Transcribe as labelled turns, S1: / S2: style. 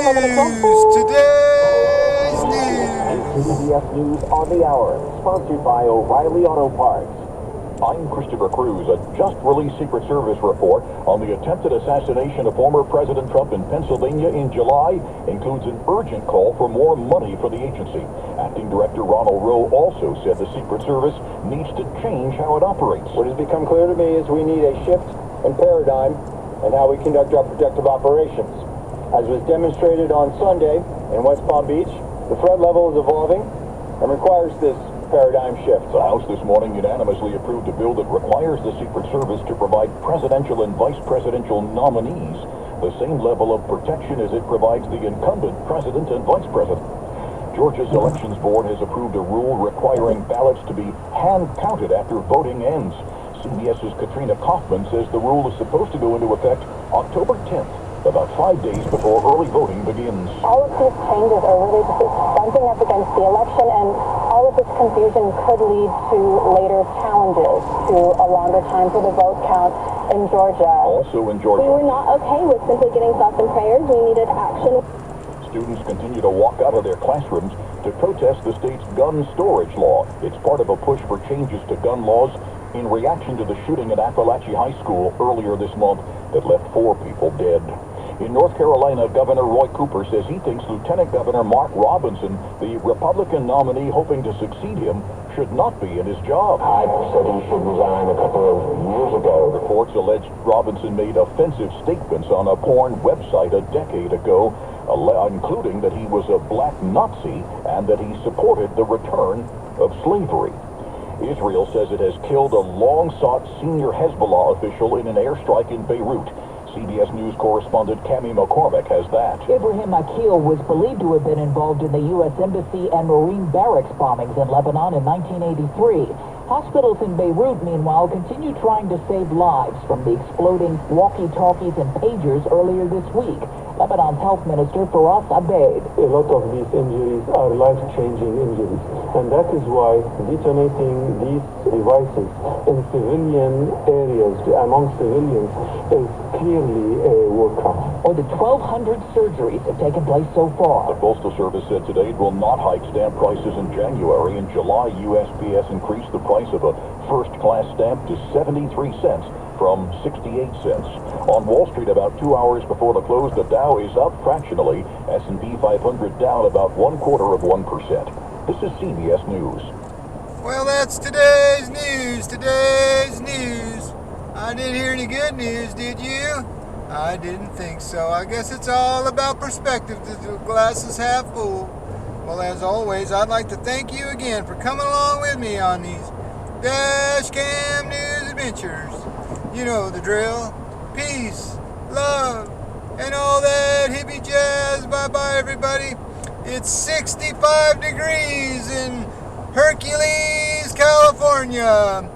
S1: Today's news.
S2: CBS News on the Hour, sponsored by O'Reilly Auto Parts. I'm Christopher Cruz. A just-released Secret Service report on the attempted assassination of former President Trump in Pennsylvania in July includes an urgent call for more money for the agency. Acting Director Ronald Rowe also said the Secret Service needs to change how it operates.
S3: What has become clear to me is we need a shift in paradigm in how we conduct our protective operations. As was demonstrated on Sunday in West Palm Beach, the threat level is evolving and requires this paradigm shift.
S2: The House this morning unanimously approved a bill that requires the Secret Service to provide presidential and vice presidential nominees the same level of protection as it provides the incumbent president and vice president. Georgia's Elections Board has approved a rule requiring ballots to be hand-counted after voting ends. CBS's Katrina Kaufman says the rule is supposed to go into effect October 10th. About 5 days before early voting begins.
S4: All of these changes are really just bumping up against the election, and all of this confusion could lead to later challenges to a longer time for the vote count in Georgia.
S2: Also in Georgia,
S4: we were not okay with simply getting thoughts and prayers. We needed action.
S2: Students continue to walk out of their classrooms to protest the state's gun storage law. It's part of a push for changes to gun laws in reaction to the shooting at Appalachia High School earlier this month that left 4 people dead. In North Carolina, Governor Roy Cooper says he thinks Lieutenant Governor Mark Robinson, the Republican nominee hoping to succeed him, should not be in his job.
S3: I said he should resign a couple of years ago.
S2: Reports alleged Robinson made offensive statements on a porn website a decade ago, including that he was a black Nazi and that he supported the return of slavery. Israel says it has killed a long-sought senior Hezbollah official in an airstrike in Beirut. CBS News correspondent Cammie McCormick has that.
S5: Ibrahim Akil was believed to have been involved in the U.S. Embassy and Marine barracks bombings in Lebanon in 1983. Hospitals in Beirut, meanwhile, continue trying to save lives from the exploding walkie-talkies and pagers earlier this week. Lebanon's health minister, Faraz Abeid.
S6: A lot of these injuries are life-changing injuries, and that is why detonating these devices in civilian areas, among civilians, is clearly a war crime.
S5: More than 1,200 surgeries have taken place so far.
S2: The Postal Service said today it will not hike stamp prices in January. In July, USPS increased the price of a first-class stamp to 73 cents from 68 cents. On Wall Street, about 2 hours before the close, the Dow is up fractionally. S&P 500 down about 0.25%. This is CBS News.
S1: Well, that's today's news. Today's news. I didn't hear any good news, did you? I didn't think so. I guess it's all about perspective. The glass is half full. Well, as always, I'd like to thank you again for coming along with me on these Dash Cam News adventures. You know the drill. Peace, love, and all that hippie jazz. Bye-bye, everybody. It's 65 degrees in Hercules, California.